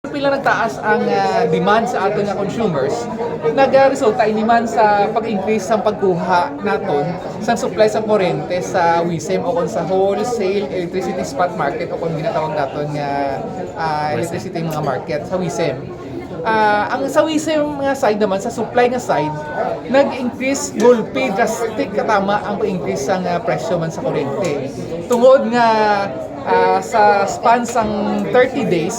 Pila nagtaas ang demand sa aton nga consumers, nag-resulta ini man sa pag-increase sa pagkuha naton sa supply sa kuryente sa WISM o sa wholesale electricity spot market o kung ginatawag naton nga electricity mga market sa WISM. Ang sa WISM nga side naman, sa supply nga side, nag-increase gulpi drastic katama ang pag-increase sang presyo man sa kuryente. Tungod nga sa span sang 30 days,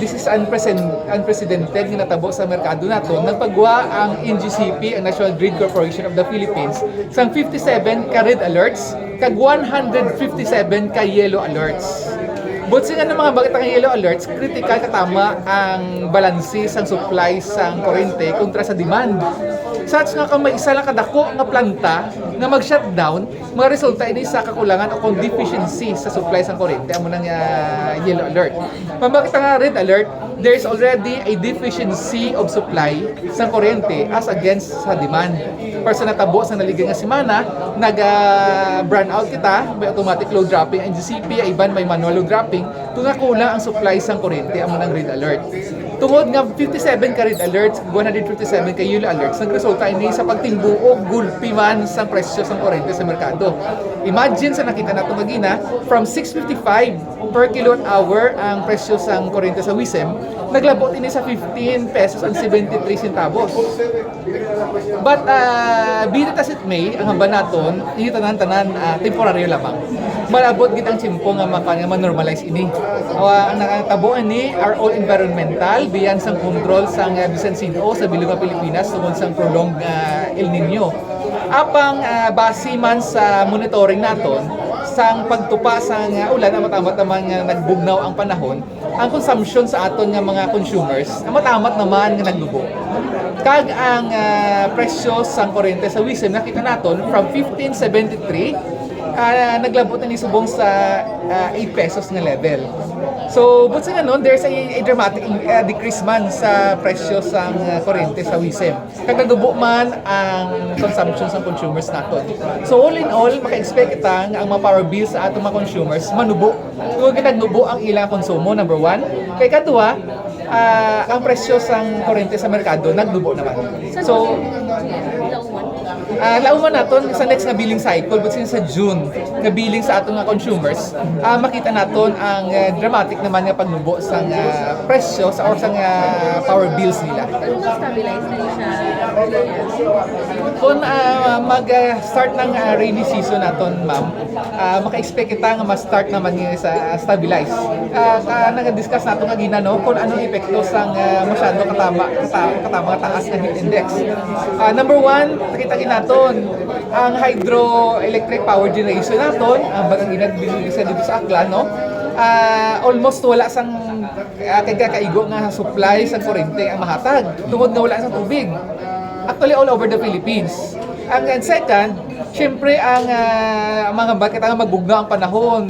this is unprecedented nga natabo sa merkado nato. Nagpagwa ang NGCP, ang National Grid Corporation of the Philippines, sang 57 ka red alerts kag 157 ka yellow alerts. But sa nga mga bakit ang yellow alerts, critical katama ang balanse sang supply sang kuryente kontra sa demand. Such nga kung may isa lang kadako nga planta nga mag-shutdown, mga resulta ini sa kakulangan o kung deficiency sa supply sang kuryente amo nang yellow alert. Pambakit nga red alert, there is already a deficiency of supply sang kuryente as against sa demand. Para sa natabo sa naligay nga semana, nag-brown out kita, may automatic load dropping ang GCP, ay iban may manual load dropping, kung kulang ang supply sang kuryente amo nang red alert. Tungod nga 57 ka red alerts, 157 ka yellow alerts, nagresulta ini sa pagtimbuog gulpi man sa presyo sa kuryente sa merkado. Imagine sa nakita nato magina, from 6.55 per kilowatt hour ang presyo sa kuryente sa WISM, naglabot ini sa 15 pesos and 73 centavos. But be it as it may, ang hamba naton, ini tanan-tanan temporaryo lamang. Malabot gid ang tsimpo nga ma-normalize ini. Ang nakatabuan ni are all environmental, biyan sang kontrol sang bisan sino sa bilog nga Pilipinas tungod sang prolonged El Nino. Apang base man sa monitoring naton sang pagtupa sang ulan, matamat naman nga nagbugnaw ang panahon, ang consumption sa aton nga mga consumers matamat naman nga naglubo. Kag ang presyo sang kuryente sa WISM nakita naton from 1573 naglabot na ni subong sa 8 pesos na level. So, but sa ganon, there's a dramatic decrease man sa presyo sa kuryente sa WISM. Kag nadubo man ang consumption sa consumers naton. So, all in all, maka-expect kita nga ang mga power bills sa atong mga consumers manubo. Kung nagnubo ang ilang konsumo, number one. Kay kadua, ang presyo sa kuryente sa merkado nagdubo naman. So, lauman naton sa next nga billing cycle, but since sa June nga billing sa atong nga consumers, makita naton ang dramatic naman nga pagnubo sa presyo sa or sa power bills nila. Pero na-stabilize na siya. Kung mag-start ng rainy season naton, ma'am, maka-expect kita nga ma-start naman nga sa stabilize. Nag-discuss nato nga gina no kung anong epekto sa masyado katama taas nga heat index. Number one, nakita naton ang hydroelectric power generation naton, ang bagang ginagbilisa dito sa Aklan, no? Almost wala sang kaigo nga supply sa kuryente ang mahatag tungod nga wala sang tubig. Actually all over the Philippines. And second, syempre ang mga bakit ang magbugnaw ang panahon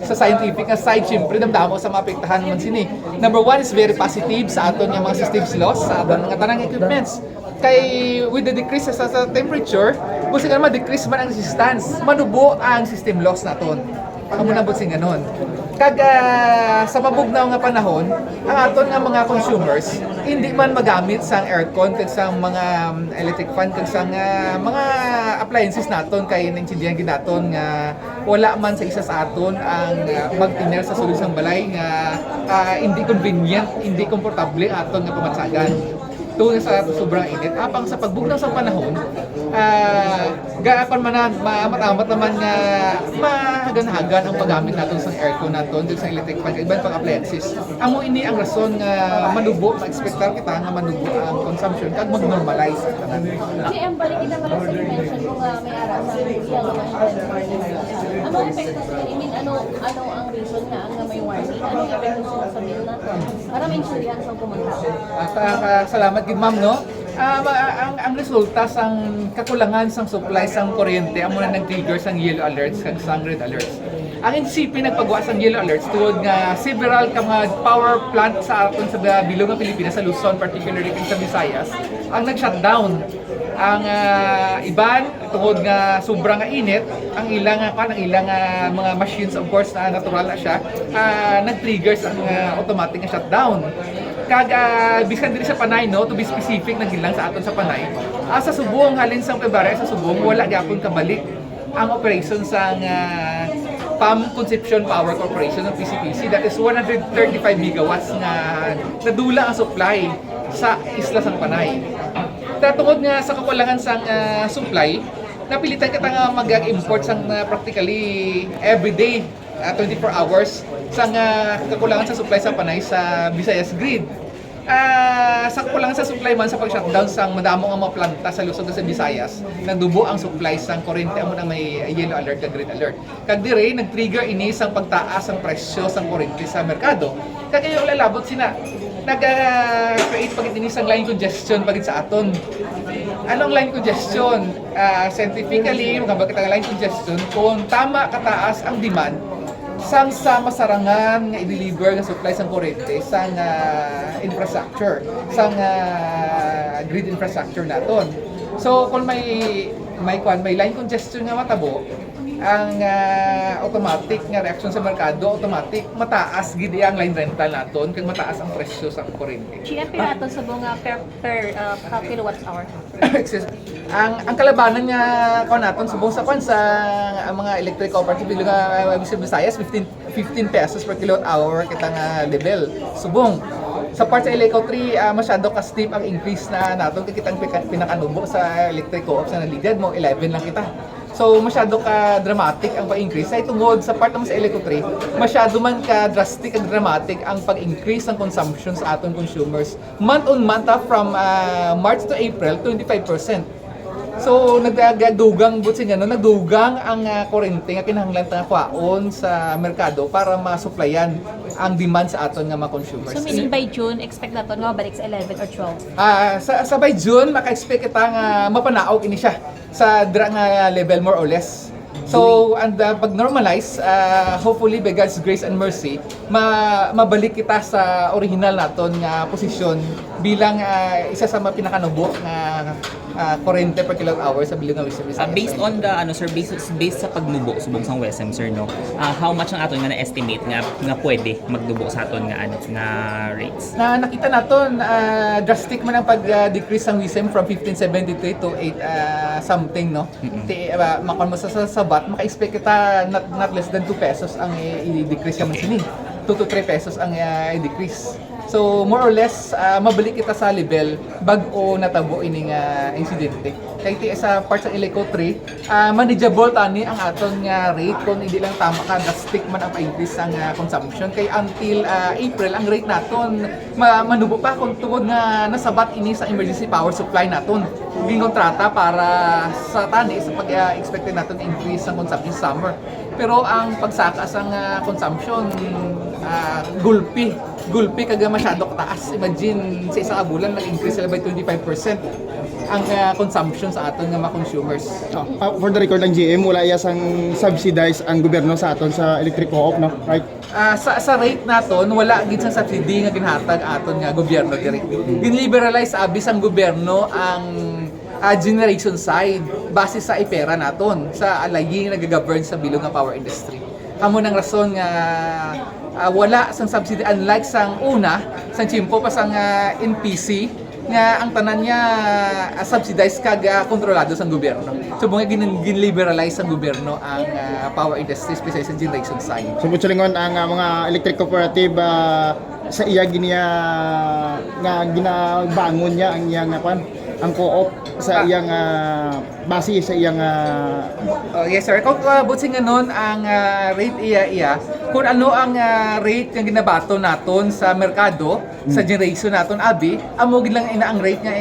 sa scientific na side, syempre damdamo sa maapektahan naman sini. Number one is very positive sa aton nga mga systems loss sa mga tanang equipments. Kay with the decrease sa temperature, busi nga ma-decrease man ang resistance, manubo ang system loss naton. Amo na busi ganon. Kag sa mabugnaw nga panahon, ang aton nga mga consumers hindi man magamit sang aircon kag sang mga electric fan kag sang mga appliances naton kay naintindihan gid naton nga wala man sa isa sa aton ang magtiner sa sulod sang balay nga hindi convenient, hindi komportable aton nga pamatsagan. Tungkol sa sobrang init, apang sa pagbugnaw sa panahon, gaapan man matamat naman nga mahagan-hagan ang paggamit natin sa aircon natin, sa electric fan, iban pang appliances. Amo ini ang rason nga manubo, ma-expectar kita nga manubo ang consumption kag mag-normalize. GM, balik kita pala sa mention kung may ara sa yellow ano epekto siya? I mean, ano ang reason nga ang may warning? Ano ang epekto siya sa bill natin? Para may insuryan sa pumunta. Salamat gid ma'am no. Ang resulta sang kakulangan sang supply sang kuryente amo na nag-trigger sang yellow alerts kag sang red alerts. Ang NCP nagpagawa sang yellow alerts tungod nga several ka mga power plant sa aton sa bilog nga Pilipinas, sa Luzon particularly sa Visayas ang nag-shutdown. Ang iban tungod nga sobrang nga init, ang ilang mga machines of course na natural na siya, nag-triggers ang automatic nga shutdown. Kag bisan diri sa Panay no, to be specific nagilang sa aton sa Panay. Sa Subong halin sa February sa Subong wala gyapon kabalik ang operation sa PAM Concepcion Power Corporation ng PCPC, that is 135 megawatts nga nadula ang supply sa isla sang Panay. Tungod nga sa kakulangan sang supply, napilitan kita nga mag-import sang practically everyday 24 hours sang kakulangan sa supply sa Panay sa Visayas grid. Sa kakulangan sa supply man sa pag-shutdown sang madamo nga mga planta sa Luzon sa Visayas, nagdubo ang supply sang kuryente amo na may yellow alert kag green alert. Kag dire nag-trigger ini sang pagtaas ang presyo sang kuryente sa merkado. Kag kayo lalabot sina nag-create pagit ini sang line congestion pagit sa aton. Anong line congestion? Scientifically, magkabakit ang line congestion kung tama kataas ang demand sang sa masarangan nga i-deliver nga supply sang kuryente sang infrastructure, sang grid infrastructure naton. So kung may line congestion nga matabo, ang automatic nga reaction sa merkado, automatic mataas gid ang line rental naton kag mataas ang presyo sa kuryente. China pirato sa bunga per kilowatts hour. ang kalabanan nga ko naton subong sa sa mga electric cooperative bilog nga Visayas 15 pesos per kilowatt hour kita nga level. Subong sa part sa Eleco 3 masyado ka steep ang increase na naton kay kitang pinakanubo sa electric co-op sa naligad mo 11 lang kita. So masyado ka dramatic ang pag-increase. Ay tungod sa part naman sa Eleco 3, masyado man ka drastic and dramatic ang pag-increase ng consumption sa aton consumers. Month on month from March to April, 25%. So nagdugang butsing ano, nagdugang ang kuryente nga kinahanglan ta kwaon sa merkado para masuplayan ang demand sa aton nga mga consumers. So meaning by June, expect nato nga balik sa 11 or 12? Sa by June, maka-expect kita nga mapanaog ini siya sa dra nga level more or less. So, and pag normalize, hopefully by God's grace and mercy, mabalik kita sa original naton nga posisyon bilang isa sa mga pinakanubo nga kuryente per kilowatt hour sa bilang ng Visayas. Based on the based sa pagnubo subong sang WESM sir no. How much ang aton nga na-estimate nga pwede magdubo sa aton nga nga rates? Nakita naton drastic man ang pag-decrease ng WISM from 1573 to 8 something no. Makon mo sa sabat maka-expect kita not less than 2 pesos ang i-decrease naman sini. 2 to 3 pesos ang i-decrease. So more or less mabalik kita sa level bag-o natabo ining insidente. Kay ti sa part sa Eleco 3, manageable tani ang aton nga rate kung hindi lang tama ka drastic man ang pa-increase ang consumption. Kay until April ang rate naton manubo pa kung tungod nga nasabat ini sa emergency power supply naton. Gingontrata para sa tani sa pag-expected naton increase ang consumption summer. Pero ang pagsaka sang consumption gulpi kaga masyado kataas. Imagine sa isang bulan nag-increase sila by 25% ang consumption sa aton nga mga consumers. For the record lang GM, wala iya sang subsidize ang gobyerno sa aton sa electric co-op no, right? Sa rate naton wala gid sa subsidy nga ginhatag aton nga gobyerno diri. Ginliberalize abis ang gobyerno ang generation side base sa ipera naton sa alay nga nag-govern sa bilog nga power industry. Amo nang rason nga wala sang subsidy unlike sang una sang chimpo pa sang NPC nga ang tanan niya subsidized kag kontrolado sang gobyerno. So mga ginliberalize sang gobyerno ang power industry especially sa generation side. So mutsulingon ang mga electric cooperative sa iya giniya nga ginabangon niya ang iyang ang co-op sa iyang base sa iyang yes sir, kung butsing nun ang rate iya kung ano ang rate nga ginabato naton sa merkado sa generation naton abi amo gid lang ina ang rate nga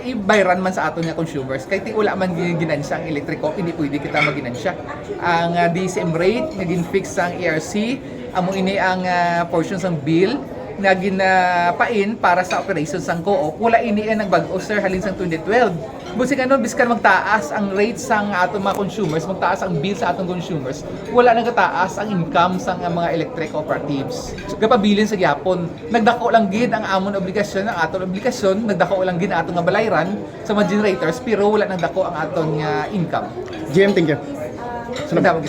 i-bayran man sa aton nga consumers kay ti wala man ginansya ang electric co hindi pwede kita maginansya ang DCM rate nga gin-fix ang ERC amo ini ang portion sang bill na ginapain para sa operations sang co-op wala ini ang bag-o sir halin sang 2012 Busing ano, biskan magtaas ang rates sang atong mga consumers, magtaas ang bill sa atong consumers, wala nagataas ang income sang mga electric cooperatives. Kapabilin sa gyapon, nagdako lang gid ang amon obligasyon, ang aton obligasyon, nagdako lang gid atong nga balayran sa mga generators, pero wala nagdako ang aton nga income. GM, thank you. Salamat.